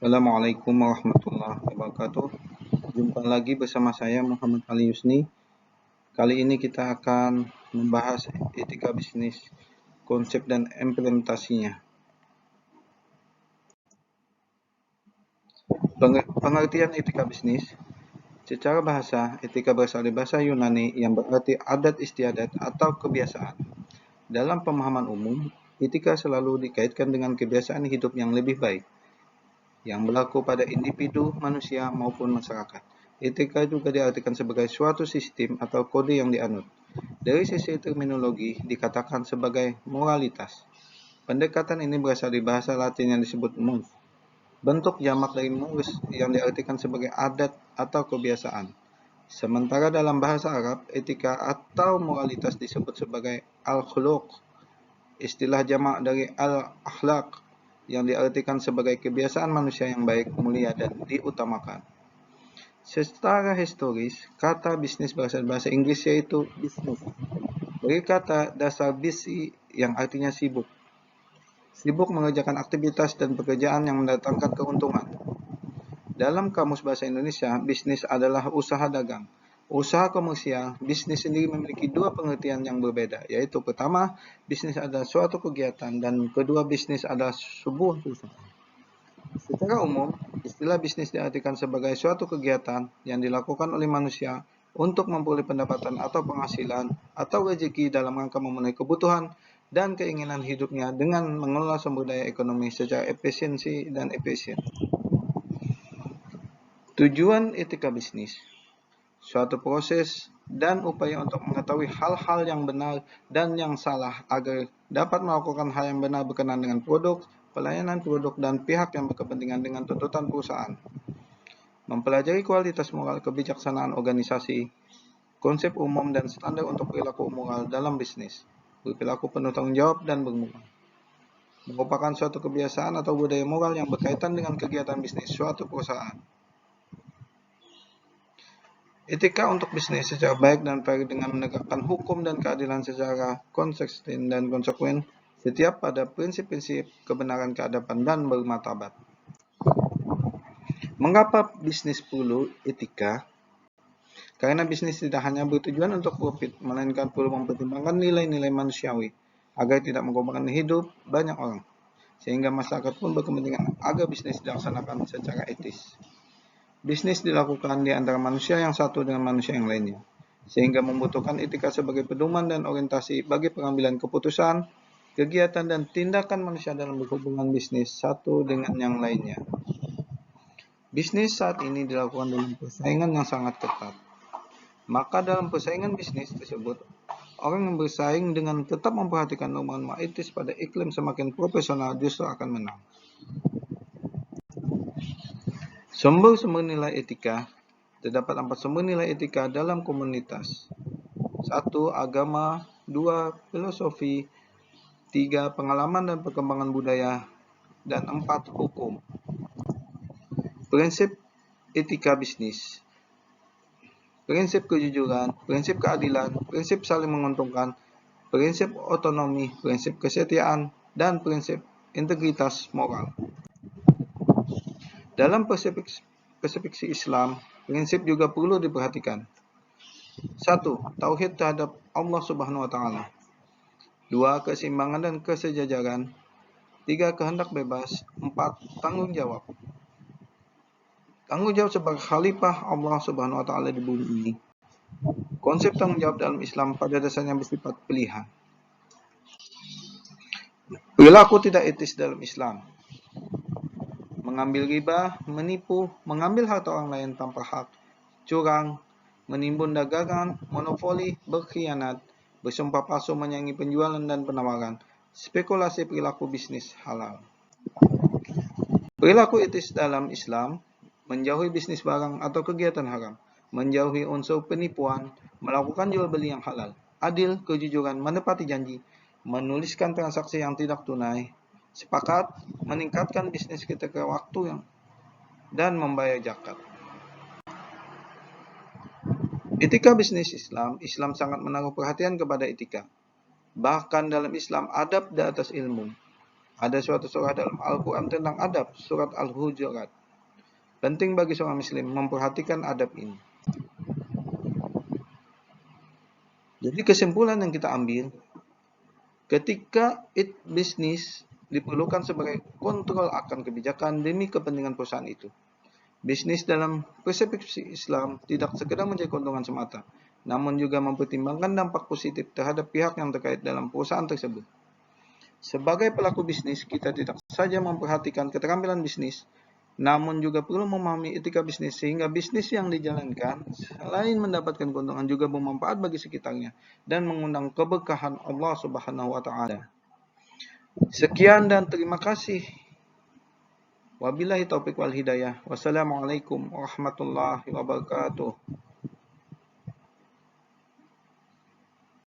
Assalamualaikum warahmatullahi wabarakatuh. Jumpa lagi bersama saya Muhammad Ali Yusni. Kali ini kita akan membahas etika bisnis, konsep dan implementasinya. Pengertian etika bisnis. Secara bahasa, etika berasal dari bahasa Yunani yang berarti adat istiadat atau kebiasaan. Dalam pemahaman umum, etika selalu dikaitkan dengan kebiasaan hidup yang lebih baik, yang berlaku pada individu, manusia, maupun masyarakat. Etika juga diartikan sebagai suatu sistem atau kode yang dianut. Dari sisi terminologi, dikatakan sebagai moralitas. Pendekatan ini berasal dari bahasa Latin yang disebut mores, bentuk jamak dari mores yang diartikan sebagai adat atau kebiasaan. Sementara dalam bahasa Arab, etika atau moralitas disebut sebagai al-khuluq, istilah jamak dari al-akhlaq, yang diartikan sebagai kebiasaan manusia yang baik, mulia, dan diutamakan. Secara historis, kata bisnis berasal dari bahasa Inggris yaitu business, dari kata dasar busy yang artinya sibuk. Sibuk mengerjakan aktivitas dan pekerjaan yang mendatangkan keuntungan. Dalam Kamus Bahasa Indonesia, bisnis adalah usaha dagang. Usaha komersial, bisnis sendiri memiliki dua pengertian yang berbeda, yaitu pertama, bisnis adalah suatu kegiatan, dan kedua, bisnis adalah sebuah perusahaan. Secara umum, istilah bisnis diartikan sebagai suatu kegiatan yang dilakukan oleh manusia untuk memperoleh pendapatan atau penghasilan atau rezeki dalam rangka memenuhi kebutuhan dan keinginan hidupnya dengan mengelola sumber daya ekonomi secara efisiensi dan efisien. Tujuan etika bisnis, suatu proses dan upaya untuk mengetahui hal-hal yang benar dan yang salah agar dapat melakukan hal yang benar berkenaan dengan produk, pelayanan produk, dan pihak yang berkepentingan dengan tuntutan perusahaan. Mempelajari kualitas moral kebijaksanaan organisasi, konsep umum dan standar untuk perilaku moral dalam bisnis, berperilaku penuh tanggung jawab dan bermoral. Merupakan suatu kebiasaan atau budaya moral yang berkaitan dengan kegiatan bisnis suatu perusahaan. Etika untuk bisnis secara baik dan fair dengan menegakkan hukum dan keadilan secara konsisten dan konsekuen, setiap pada prinsip-prinsip kebenaran, keadaban, dan bermartabat. Mengapa bisnis perlu etika? Karena bisnis tidak hanya bertujuan untuk profit, melainkan perlu mempertimbangkan nilai-nilai manusiawi agar tidak mengorbankan hidup banyak orang, sehingga masyarakat pun berkepentingan agar bisnis dilaksanakan secara etis. Bisnis dilakukan di antara manusia yang satu dengan manusia yang lainnya, sehingga membutuhkan etika sebagai pedoman dan orientasi bagi pengambilan keputusan, kegiatan, dan tindakan manusia dalam berhubungan bisnis satu dengan yang lainnya. Bisnis saat ini dilakukan dalam persaingan yang sangat ketat. Maka dalam persaingan bisnis tersebut, orang yang bersaing dengan tetap memperhatikan norma-norma etis pada iklim semakin profesional justru akan menang. Sumber-sumber nilai etika. Terdapat 4 sumber nilai etika dalam komunitas. 1. Agama. 2. Filosofi. 3. Pengalaman dan perkembangan budaya. Dan 4. Hukum. Prinsip etika bisnis. Prinsip kejujuran, prinsip keadilan, prinsip saling menguntungkan, prinsip otonomi, prinsip kesetiaan, dan prinsip integritas moral. Dalam persepsi Islam, prinsip juga perlu diperhatikan. 1. Tauhid terhadap Allah Subhanahu wa Ta'ala. 2. Keseimbangan dan kesejajaran. 3. Kehendak bebas. 4. Tanggung jawab. Tanggung jawab sebagai khalifah Allah Subhanahu wa Ta'ala di bumi ini. Konsep tanggung jawab dalam Islam pada dasarnya bersifat pilihan. Perilaku tidak etis dalam Islam: mengambil riba, menipu, mengambil harta orang lain tanpa hak, curang, menimbun dagangan, monopoli, berkhianat, bersumpah palsu menyaingi penjualan dan penawaran, spekulasi perilaku bisnis halal. Perilaku etis dalam Islam: menjauhi bisnis barang atau kegiatan haram, menjauhi unsur penipuan, melakukan jual beli yang halal, adil, kejujuran, menepati janji, menuliskan transaksi yang tidak tunai, sepakat, meningkatkan bisnis ketika waktu dan membayar zakat. Etika bisnis Islam sangat menaruh perhatian kepada etika. Bahkan dalam Islam, adab di atas ilmu. Ada suatu surah dalam Al-Quran tentang adab, surat Al-Hujurat. Penting bagi seorang muslim memperhatikan adab ini. Jadi kesimpulan yang kita ambil, ketika bisnis diperlukan sebagai kontrol akan kebijakan demi kepentingan perusahaan itu. Bisnis dalam persepsi Islam tidak sekedar mencari keuntungan semata, namun juga mempertimbangkan dampak positif terhadap pihak yang terkait dalam perusahaan tersebut. Sebagai pelaku bisnis, kita tidak saja memperhatikan keterampilan bisnis, namun juga perlu memahami etika bisnis sehingga bisnis yang dijalankan selain mendapatkan keuntungan juga bermanfaat bagi sekitarnya dan mengundang keberkahan Allah Subhanahu wa taala. Sekian dan terima kasih. Wabillahi taufiq wal hidayah. Wassalamualaikum warahmatullahi wabarakatuh.